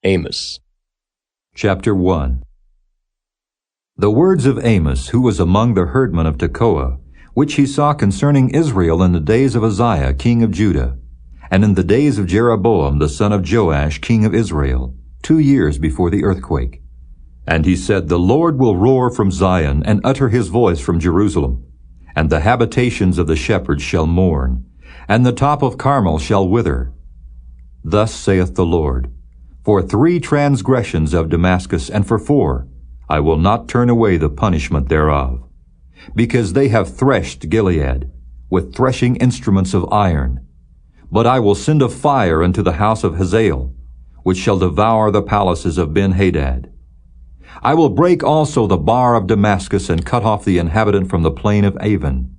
Amos. Chapter 1. The words of Amos, who was among the herdmen of Tekoa, which he saw concerning Israel in the days of Uzziah king of Judah, and in the days of Jeroboam the son of Joash king of Israel, 2 years before the earthquake. And he said, The Lord will roar from Zion, and utter his voice from Jerusalem. And the habitations of the shepherds shall mourn, and the top of Carmel shall wither. Thus saith the Lord, For 3 transgressions of Damascus, and for 4, I will not turn away the punishment thereof. Because they have threshed Gilead with threshing instruments of iron. But I will send a fire unto the house of Hazael, which shall devour the palaces of Ben-Hadad. I will break also the bar of Damascus, and cut off the inhabitant from the plain of Avon,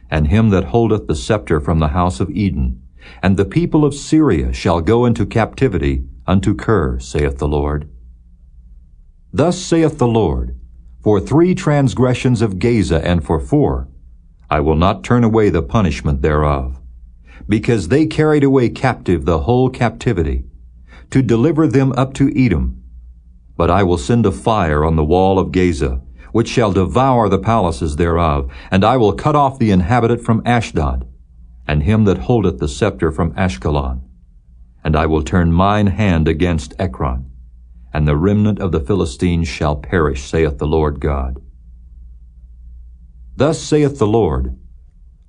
and him that holdeth the scepter from the house of Eden. And the people of Syria shall go into captivity unto Kir, saith the Lord. Thus saith the Lord, For 3 transgressions of Gaza, and for 4, I will not turn away the punishment thereof. Because they carried away captive the whole captivity, to deliver them up to Edom. But I will send a fire on the wall of Gaza, which shall devour the palaces thereof, and I will cut off the inhabitant from Ashdod, and him that holdeth the scepter from Ashkelon. And I will turn mine hand against Ekron, and the remnant of the Philistines shall perish, saith the Lord God. Thus saith the Lord,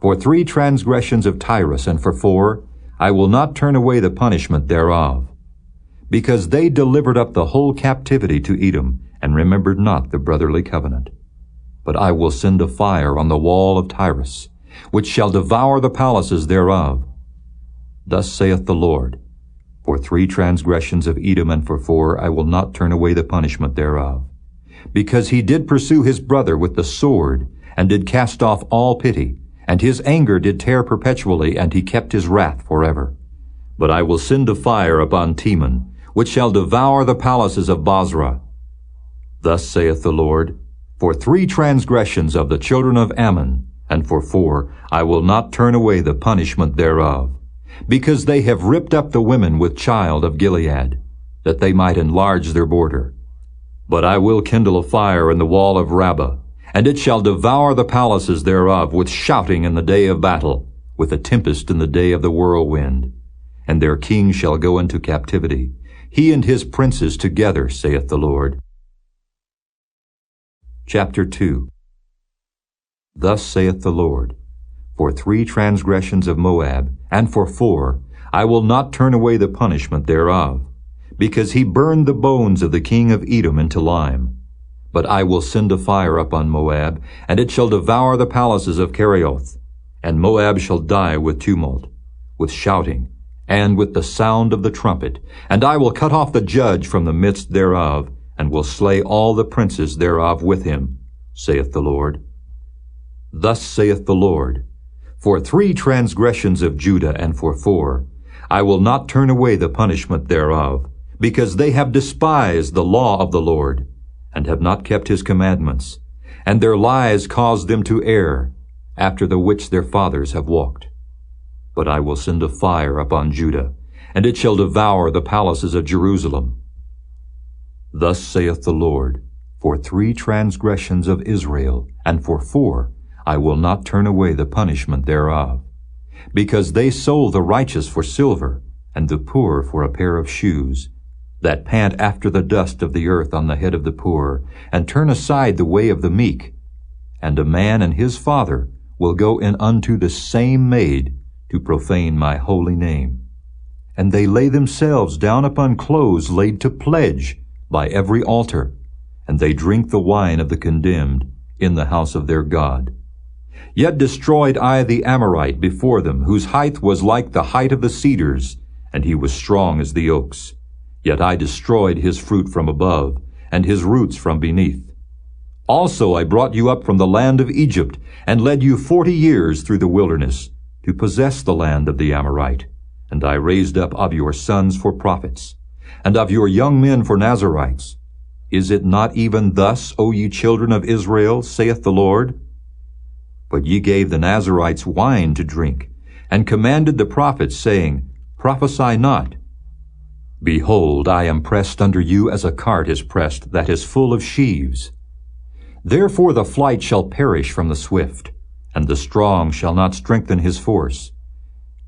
For 3 transgressions of Tyrus, and for 4, I will not turn away the punishment thereof. Because they delivered up the whole captivity to Edom, and remembered not the brotherly covenant. But I will send a fire on the wall of Tyrus, which shall devour the palaces thereof. Thus saith the Lord, For 3 transgressions of Edom, and for 4, I will not turn away the punishment thereof. Because he did pursue his brother with the sword, and did cast off all pity, and his anger did tear perpetually, and he kept his wrath forever. But I will send a fire upon Teman, which shall devour the palaces of Bozrah. Thus saith the Lord, For 3 transgressions of the children of Ammon, and for 4, I will not turn away the punishment thereof. Because they have ripped up the women with child of Gilead, that they might enlarge their border. But I will kindle a fire in the wall of Rabbah, and it shall devour the palaces thereof with shouting in the day of battle, with a tempest in the day of the whirlwind. And their king shall go into captivity, he and his princes together, saith the Lord. Chapter 2. Thus saith the Lord, For 3 transgressions of Moab, and for 4, I will not turn away the punishment thereof, because he burned the bones of the king of Edom into lime. But I will send a fire upon Moab, and it shall devour the palaces of Kerioth, and Moab shall die with tumult, with shouting, and with the sound of the trumpet. And I will cut off the judge from the midst thereof, and will slay all the princes thereof with him, saith the Lord. Thus saith the Lord, For 3 transgressions of Judah, and for 4, I will not turn away the punishment thereof, because they have despised the law of the Lord, and have not kept his commandments, and their lies caused them to err, after the which their fathers have walked. But I will send a fire upon Judah, and it shall devour the palaces of Jerusalem. Thus saith the Lord, For 3 transgressions of Israel, and for 4, I will not turn away the punishment thereof. Because they sold the righteous for silver, and the poor for a pair of shoes, that pant after the dust of the earth on the head of the poor, and turn aside the way of the meek. And a man and his father will go in unto the same maid, to profane my holy name. And they lay themselves down upon clothes laid to pledge by every altar, and they drink the wine of the condemned in the house of their God. Yet destroyed I the Amorite before them, whose height was like the height of the cedars, and he was strong as the oaks. Yet I destroyed his fruit from above, and his roots from beneath. Also I brought you up from the land of Egypt, and led you 40 years through the wilderness, to possess the land of the Amorite. And I raised up of your sons for prophets, and of your young men for Nazarites. Is it not even thus, O ye children of Israel, saith the Lord? But ye gave the Nazarites wine to drink, and commanded the prophets, saying, Prophesy not. Behold, I am pressed under you as a cart is pressed that is full of sheaves. Therefore the flight shall perish from the swift, and the strong shall not strengthen his force.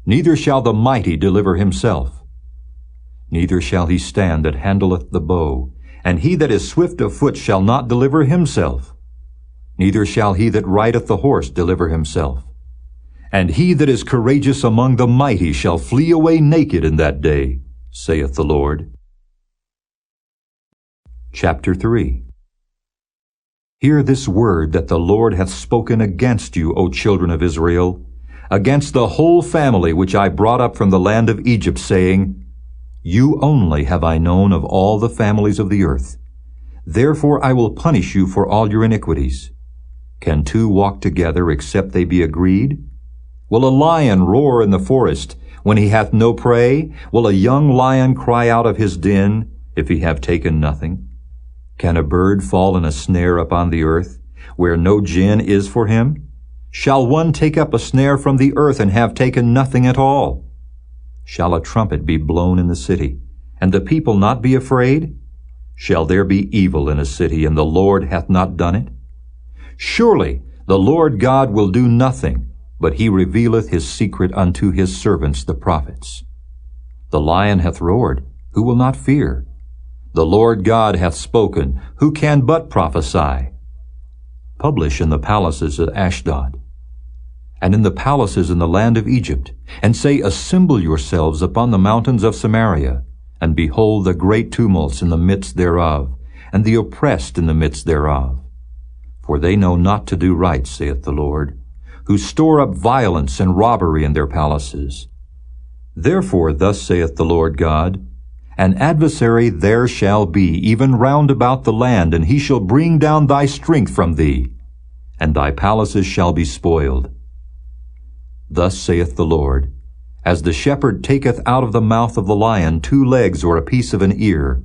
Neither shall the mighty deliver himself. Neither shall he stand that handleth the bow, and he that is swift of foot shall not deliver himself. Neither shall he that rideth the horse deliver himself. And he that is courageous among the mighty shall flee away naked in that day, saith the Lord. Chapter 3. Hear this word that the Lord hath spoken against you, O children of Israel, against the whole family which I brought up from the land of Egypt, saying, You only have I known of all the families of the earth. Therefore I will punish you for all your iniquities. Can two walk together except they be agreed? Will a lion roar in the forest when he hath no prey? Will a young lion cry out of his den if he have taken nothing? Can a bird fall in a snare upon the earth, where no gin is for him? Shall one take up a snare from the earth and have taken nothing at all? Shall a trumpet be blown in the city, and the people not be afraid? Shall there be evil in a city, and the Lord hath not done it? Surely the Lord God will do nothing, but he revealeth his secret unto his servants the prophets. The lion hath roared, who will not fear? The Lord God hath spoken, who can but prophesy? Publish in the palaces at Ashdod, and in the palaces in the land of Egypt, and say, Assemble yourselves upon the mountains of Samaria, and behold the great tumults in the midst thereof, and the oppressed in the midst thereof. For they know not to do right, saith the Lord, who store up violence and robbery in their palaces. Therefore thus saith the Lord God, An adversary there shall be, even round about the land, and he shall bring down thy strength from thee, and thy palaces shall be spoiled. Thus saith the Lord, As the shepherd taketh out of the mouth of the lion 2 legs or a piece of an ear,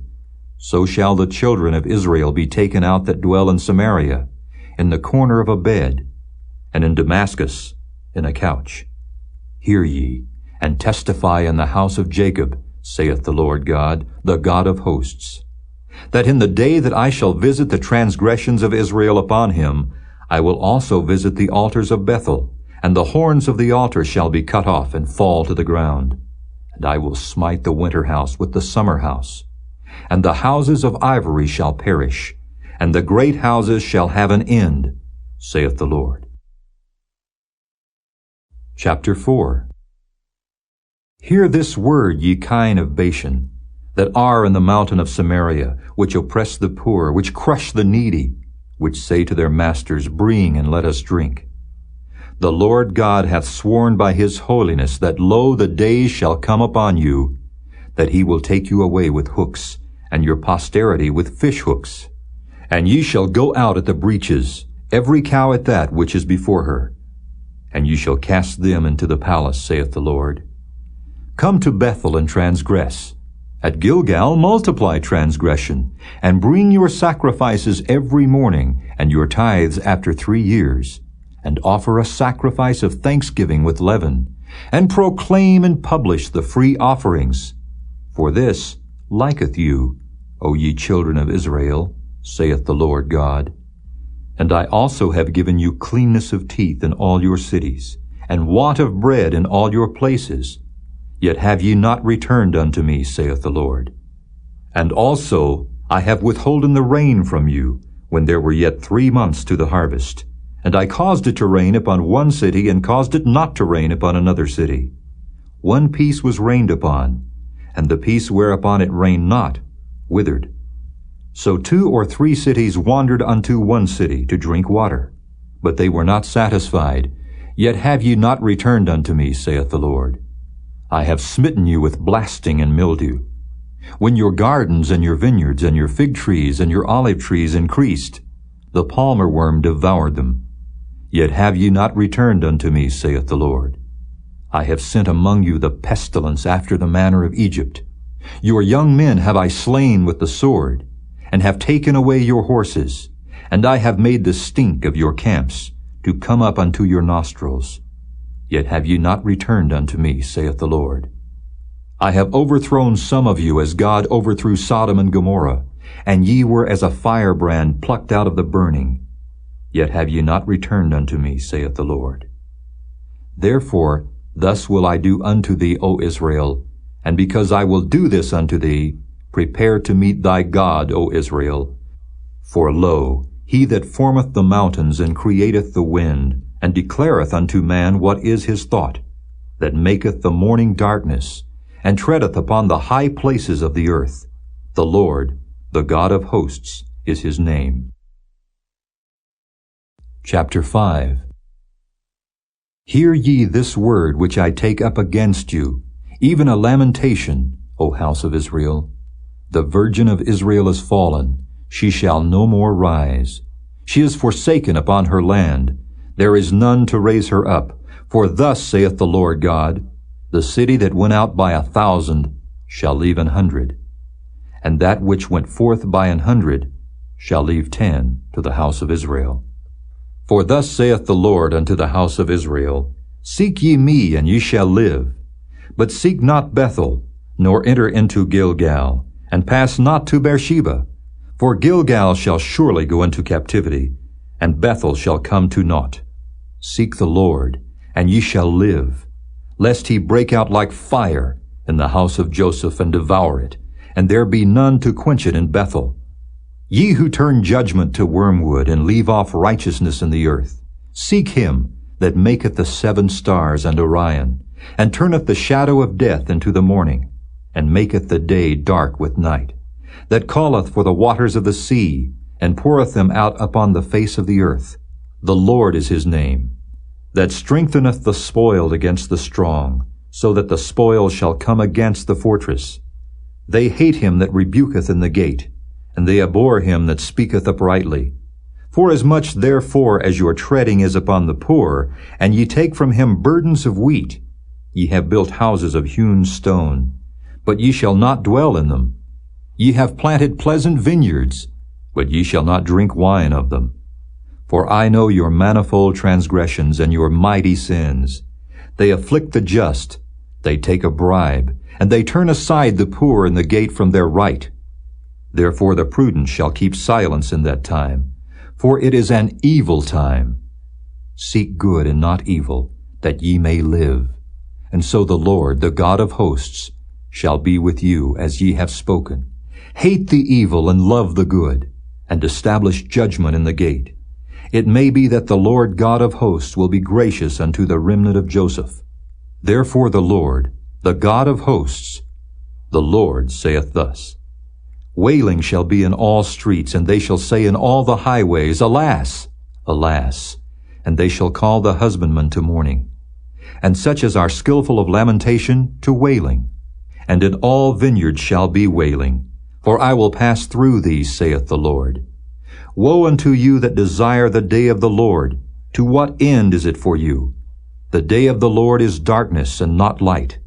so shall the children of Israel be taken out that dwell in Samaria, in the corner of a bed, and in Damascus in a couch. Hear ye, and testify in the house of Jacob, saith the Lord God, the God of hosts, that in the day that I shall visit the transgressions of Israel upon him, I will also visit the altars of Bethel, and the horns of the altar shall be cut off and fall to the ground. And I will smite the winter house with the summer house, and the houses of ivory shall perish, and the great houses shall have an end, saith the Lord. Chapter 4. Hear this word, ye kine of Bashan, that are in the mountain of Samaria, which oppress the poor, which crush the needy, which say to their masters, Bring and let us drink. The Lord God hath sworn by his holiness that, lo, the days shall come upon you, that he will take you away with hooks, and your posterity with fish hooks. And ye shall go out at the breaches, every cow at that which is before her. And ye shall cast them into the palace, saith the Lord. Come to Bethel and transgress. At Gilgal multiply transgression, and bring your sacrifices every morning, and your tithes after 3 years, and offer a sacrifice of thanksgiving with leaven, and proclaim and publish the free offerings. For this liketh you, O ye children of Israel, saith the Lord God. And I also have given you cleanness of teeth in all your cities, and want of bread in all your places. Yet have ye not returned unto me, saith the Lord. And also I have withholden the rain from you, when there were yet 3 months to the harvest. And I caused it to rain upon one city, and caused it not to rain upon another city. One piece was rained upon, and the piece whereupon it rained not withered. So 2 or 3 cities wandered unto one city to drink water, but they were not satisfied. Yet have ye not returned unto me, saith the Lord. I have smitten you with blasting and mildew. When your gardens and your vineyards and your fig trees and your olive trees increased, the palmer worm devoured them. Yet have ye not returned unto me, saith the Lord. I have sent among you the pestilence after the manner of Egypt. Your young men have I slain with the sword, and have taken away your horses, and I have made the stink of your camps to come up unto your nostrils. Yet have ye not returned unto me, saith the Lord. I have overthrown some of you as God overthrew Sodom and Gomorrah, and ye were as a firebrand plucked out of the burning. Yet have ye not returned unto me, saith the Lord. Therefore thus will I do unto thee, O Israel, and because I will do this unto thee, prepare to meet thy God, O Israel. For lo, he that formeth the mountains and createth the wind, and declareth unto man what is his thought, that maketh the morning darkness, and treadeth upon the high places of the earth. The Lord, the God of hosts, is his name. Chapter 5. Hear ye this word which I take up against you, even a lamentation, O house of Israel. The virgin of Israel is fallen, she shall no more rise. She is forsaken upon her land, there is none to raise her up. For thus saith the Lord God, the city that went out by 1,000 shall leave 100, and that which went forth by 100 shall leave 10 to the house of Israel. For thus saith the Lord unto the house of Israel, Seek ye me, and ye shall live. But seek not Bethel, nor enter into Gilgal, and pass not to Beersheba. For Gilgal shall surely go into captivity, and Bethel shall come to naught. Seek the Lord, and ye shall live, lest he break out like fire in the house of Joseph and devour it, and there be none to quench it in Bethel. Ye who turn judgment to wormwood and leave off righteousness in the earth, seek him that maketh the 7 stars and Orion, and turneth the shadow of death into the morning, and maketh the day dark with night, that calleth for the waters of the sea, and poureth them out upon the face of the earth. The Lord is his name, that strengtheneth the spoiled against the strong, so that the spoil shall come against the fortress. They hate him that rebuketh in the gate, and they abhor him that speaketh uprightly. Forasmuch therefore as your treading is upon the poor, and ye take from him burdens of wheat, ye have built houses of hewn stone, but ye shall not dwell in them. Ye have planted pleasant vineyards, but ye shall not drink wine of them. For I know your manifold transgressions and your mighty sins. They afflict the just, they take a bribe, and they turn aside the poor in the gate from their right. Therefore the prudent shall keep silence in that time, for it is an evil time. Seek good and not evil, that ye may live. And so the Lord, the God of hosts, shall be with you as ye have spoken. Hate the evil and love the good, and establish judgment in the gate. It may be that the Lord God of hosts will be gracious unto the remnant of Joseph. Therefore the Lord, the God of hosts, the Lord saith thus, Wailing shall be in all streets, and they shall say in all the highways, Alas, alas! And they shall call the husbandman to mourning, and such as are skillful of lamentation to wailing. And in all vineyards shall be wailing, for I will pass through these, saith the Lord. Woe unto you that desire the day of the Lord! To what end is it for you? The day of the Lord is darkness and not light.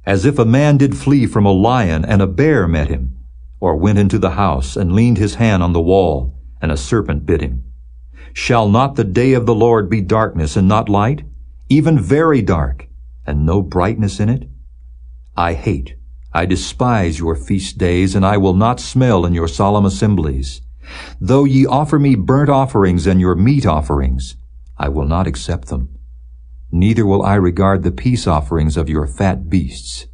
As if a man did flee from a lion, and a bear met him, or went into the house, and leaned his hand on the wall, and a serpent bit him. Shall not the day of the Lord be darkness and not light, even very dark, and no brightness in it? I despise your feast days, and I will not smell in your solemn assemblies. Though ye offer me burnt offerings and your meat offerings, I will not accept them. Neither will I regard the peace offerings of your fat beasts.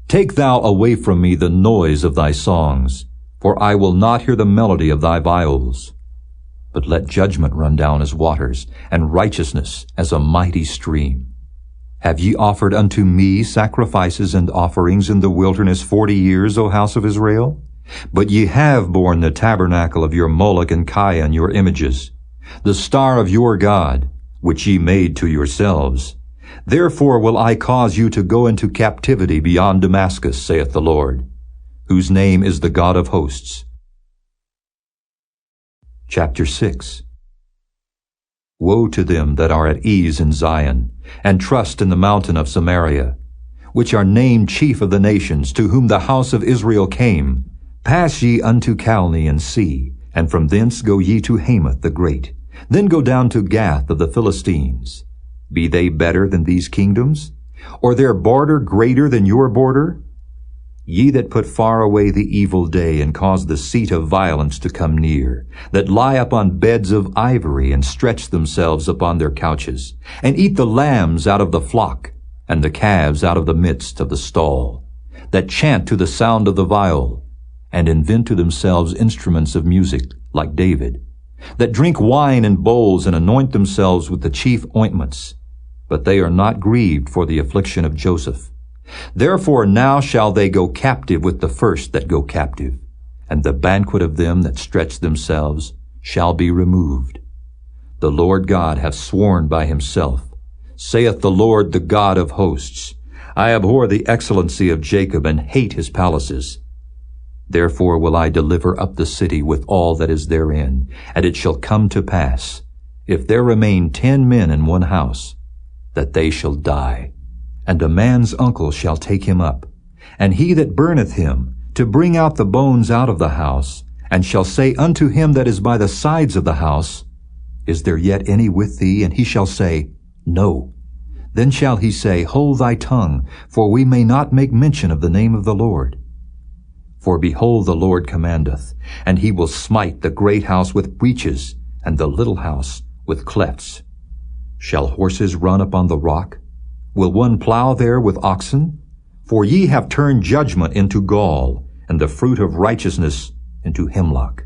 Take thou away from me the noise of thy songs, for I will not hear the melody of thy viols. But let judgment run down as waters, and righteousness as a mighty stream. Have ye offered unto me sacrifices and offerings in the wilderness 40 years, O house of Israel? But ye have borne the tabernacle of your Moloch and Chian, your images, the star of your God, which ye made to yourselves. Therefore will I cause you to go into captivity beyond Damascus, saith the Lord, whose name is the God of hosts. Chapter 6. Woe to them that are at ease in Zion, and trust in the mountain of Samaria, which are named chief of the nations, to whom the house of Israel came. Pass ye unto Calne and see, and from thence go ye to Hamath the great. Then go down to Gath of the Philistines. Be they better than these kingdoms? Or their border greater than your border? Ye that put far away the evil day, and cause the seat of violence to come near, that lie upon beds of ivory, and stretch themselves upon their couches, and eat the lambs out of the flock, and the calves out of the midst of the stall, that chant to the sound of the viol, and invent to themselves instruments of music, like David, that drink wine in bowls, and anoint themselves with the chief ointments, but they are not grieved for the affliction of Joseph. Therefore now shall they go captive with the first that go captive, and the banquet of them that stretch themselves shall be removed. The Lord God hath sworn by himself, saith the Lord, the God of hosts, I abhor the excellency of Jacob, and hate his palaces. Therefore will I deliver up the city with all that is therein, and it shall come to pass, if there remain 10 men in one house, that they shall die. And a man's uncle shall take him up, and he that burneth him, to bring out the bones out of the house, and shall say unto him that is by the sides of the house, Is there yet any with thee? And he shall say, No. Then shall he say, Hold thy tongue, for we may not make mention of the name of the Lord. For behold, the Lord commandeth, and he will smite the great house with breaches, and the little house with clefts. Shall horses run upon the rock? Will one plow there with oxen? For ye have turned judgment into gall, and the fruit of righteousness into hemlock.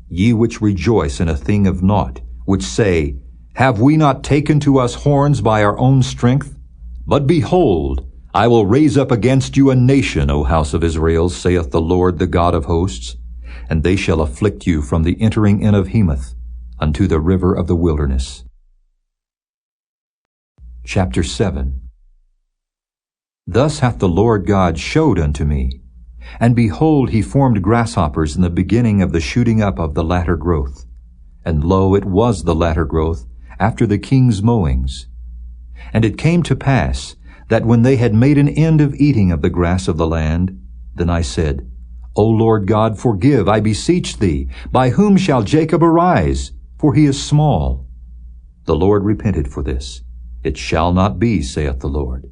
Ye which rejoice in a thing of naught, which say, Have we not taken to us horns by our own strength? But behold, I will raise up against you a nation, O house of Israel, saith the Lord, the God of hosts, and they shall afflict you from the entering in of Hemath unto the river of the wilderness. Chapter 7. Thus hath the Lord God showed unto me, and behold, he formed grasshoppers in the beginning of the shooting up of the latter growth. And lo, it was the latter growth, after the king's mowings. And it came to pass, that when they had made an end of eating of the grass of the land, then I said, O Lord God, forgive, I beseech thee, by whom shall Jacob arise? For he is small. The Lord repented for this. It shall not be, saith the Lord.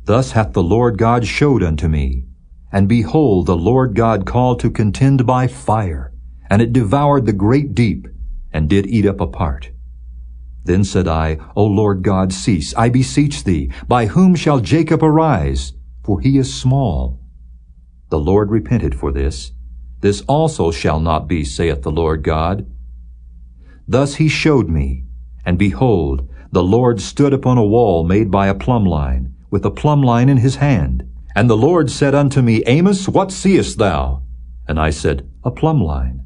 Thus hath the Lord God showed unto me. And behold, the Lord God called to contend by fire, and it devoured the great deep, and did eat up a part. Then said I, O Lord God, cease, I beseech thee, by whom shall Jacob arise? For he is small. The Lord repented for this. This also shall not be, saith the Lord God. Thus he showed me, and behold, the Lord stood upon a wall made by a plumb line, with a plumb line in his hand. And the Lord said unto me, Amos, what seest thou? And I said, A plumb line.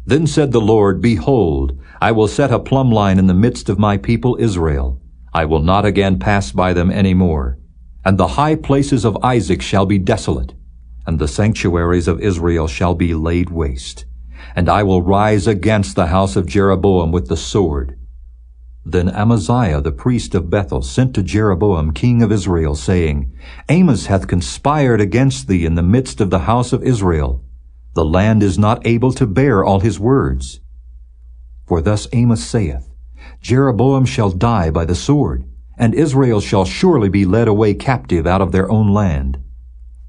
Then said the Lord, Behold, I will set a plumb line in the midst of my people Israel. I will not again pass by them any more. And the high places of Isaac shall be desolate, and the sanctuaries of Israel shall be laid waste. And I will rise against the house of Jeroboam with the sword. Then Amaziah the priest of Bethel sent to Jeroboam king of Israel, saying, Amos hath conspired against thee in the midst of the house of Israel. The land is not able to bear all his words. For thus Amos saith, Jeroboam shall die by the sword, and Israel shall surely be led away captive out of their own land.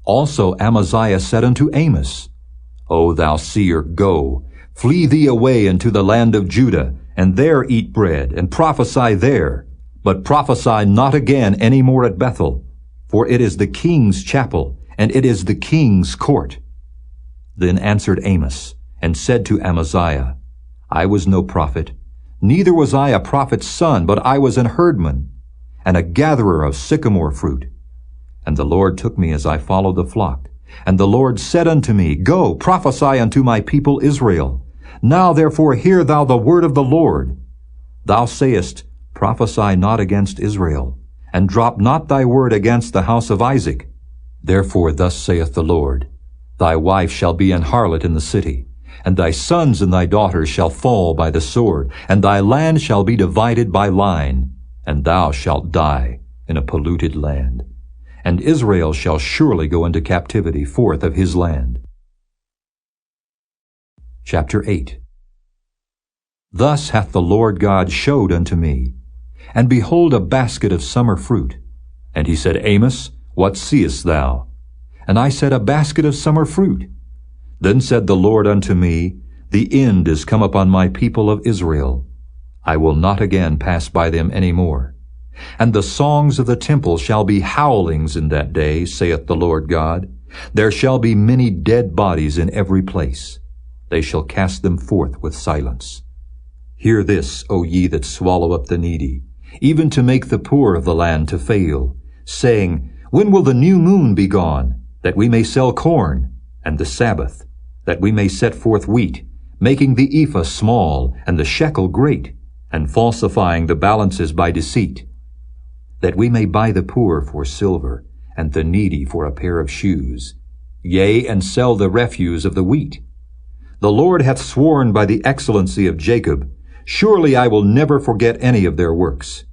Also Amaziah said unto Amos, O thou seer, go, flee thee away into the land of Judah, and there eat bread, and prophesy there. But prophesy not again any more at Bethel, for it is the king's chapel, and it is the king's court. Then answered Amos, and said to Amaziah, I was no prophet, neither was I a prophet's son, but I was an herdman, and a gatherer of sycamore fruit. And the Lord took me as I followed the flock. And the Lord said unto me, Go, prophesy unto my people Israel. Now therefore hear thou the word of the Lord. Thou sayest, Prophesy not against Israel, and drop not thy word against the house of Isaac. Therefore thus saith the Lord, Thy wife shall be an harlot in the city, and thy sons and thy daughters shall fall by the sword, and thy land shall be divided by line, and thou shalt die in a polluted land. And Israel shall surely go into captivity forth of his land. Chapter 8. Thus hath the Lord God showed unto me, and behold a basket of summer fruit. And he said, Amos, what seest thou? and I set a basket of summer fruit. Then said the Lord unto me, The end is come upon my people of Israel. I will not again pass by them any more. And the songs of the temple shall be howlings in that day, saith the Lord God. There shall be many dead bodies in every place. They shall cast them forth with silence. Hear this, O ye that swallow up the needy, even to make the poor of the land to fail, saying, When will the new moon be gone, that we may sell corn, and the Sabbath, that we may set forth wheat, making the ephah small, and the shekel great, and falsifying the balances by deceit, that we may buy the poor for silver, and the needy for a pair of shoes, yea, and sell the refuse of the wheat? The Lord hath sworn by the excellency of Jacob, Surely I will never forget any of their works.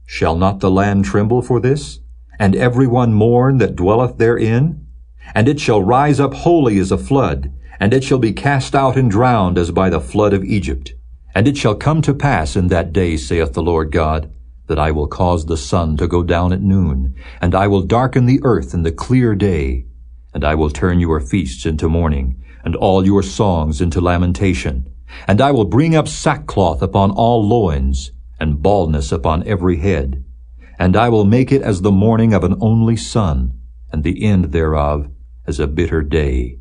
Shall not the land tremble for this, and every one mourn that dwelleth therein? And it shall rise up wholly as a flood, and it shall be cast out and drowned as by the flood of Egypt. And it shall come to pass in that day, saith the Lord God, that I will cause the sun to go down at noon, and I will darken the earth in the clear day, and I will turn your feasts into mourning, and all your songs into lamentation. And I will bring up sackcloth upon all loins, and baldness upon every head. And I will make it as the morning of an only son, and the end thereof as a bitter day.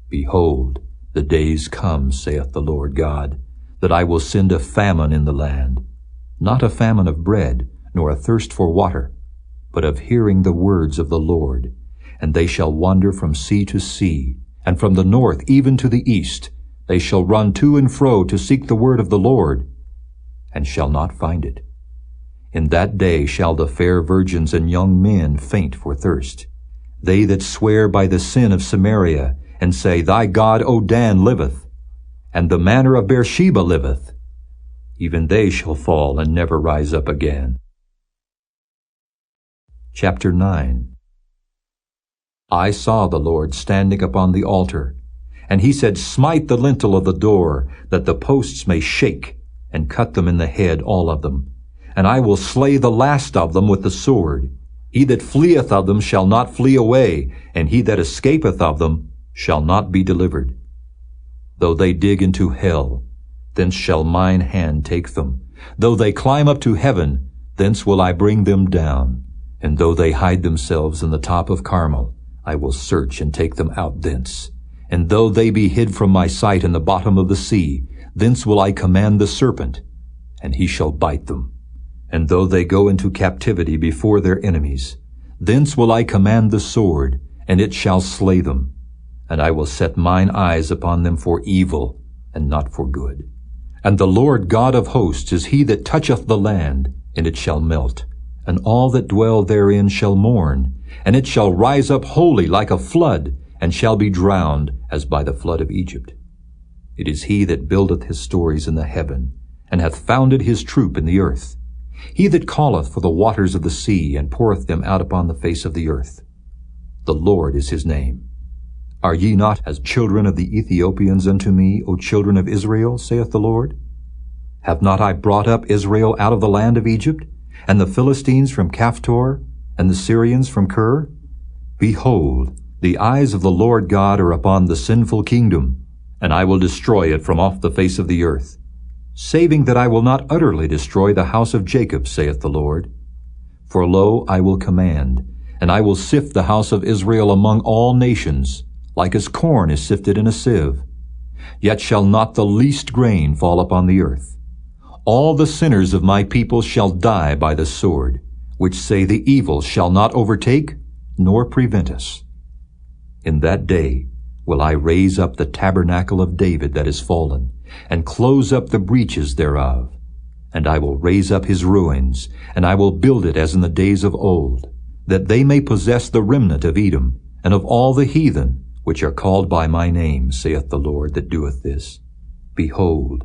Behold, the days come, saith the Lord God, that I will send a famine in the land, not a famine of bread, nor a thirst for water, but of hearing the words of the Lord. And they shall wander from sea to sea, and from the north even to the east. They shall run to and fro to seek the word of the Lord, and shall not find it. In that day shall the fair virgins and young men faint for thirst. They that swear by the sin of Samaria, and say, Thy God, O Dan, liveth, and the manor of Beersheba liveth, even they shall fall and never rise up again. Chapter 9. I saw the Lord standing upon the altar, and he said, Smite the lintel of the door, that the posts may shake, and cut them in the head, all of them. And I will slay the last of them with the sword. He that fleeth of them shall not flee away, and he that escapeth of them shall not be delivered. Though they dig into hell, thence shall mine hand take them. Though they climb up to heaven, thence will I bring them down. And though they hide themselves in the top of Carmel, I will search and take them out thence. And though they be hid from my sight in the bottom of the sea, thence will I command the serpent, and he shall bite them. And though they go into captivity before their enemies, thence will I command the sword, and it shall slay them. And I will set mine eyes upon them for evil, and not for good. And the Lord God of hosts is he that toucheth the land, and it shall melt, and all that dwell therein shall mourn, and it shall rise up wholly like a flood, and shall be drowned as by the flood of Egypt. It is he that buildeth his stories in the heaven, and hath founded his troop in the earth. He that calleth for the waters of the sea, and poureth them out upon the face of the earth. The Lord is his name. Are ye not as children of the Ethiopians unto me, O children of Israel, saith the Lord? Have not I brought up Israel out of the land of Egypt, and the Philistines from Caphtor, and the Syrians from Kir? Behold, the eyes of the Lord God are upon the sinful kingdom, and I will destroy it from off the face of the earth, saving that I will not utterly destroy the house of Jacob, saith the Lord. For lo, I will command, and I will sift the house of Israel among all nations, like as corn is sifted in a sieve. Yet shall not the least grain fall upon the earth. All the sinners of my people shall die by the sword, which say the evil shall not overtake, nor prevent us. In that day will I raise up the tabernacle of David that is fallen, and close up the breaches thereof. And I will raise up his ruins, and I will build it as in the days of old, that they may possess the remnant of Edom, and of all the heathen, which are called by my name, saith the Lord that doeth this. Behold,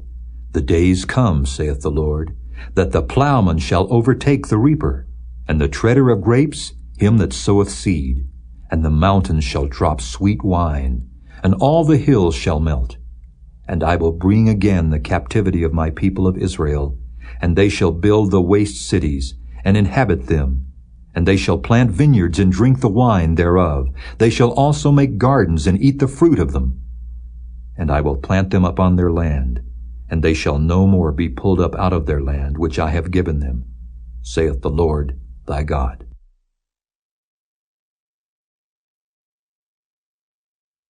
the days come, saith the Lord, that the plowman shall overtake the reaper, and the treader of grapes him that soweth seed. And the mountains shall drop sweet wine, and all the hills shall melt. And I will bring again the captivity of my people of Israel, and they shall build the waste cities, and inhabit them. And they shall plant vineyards and drink the wine thereof. They shall also make gardens and eat the fruit of them. And I will plant them upon their land, and they shall no more be pulled up out of their land which I have given them, saith the Lord thy God.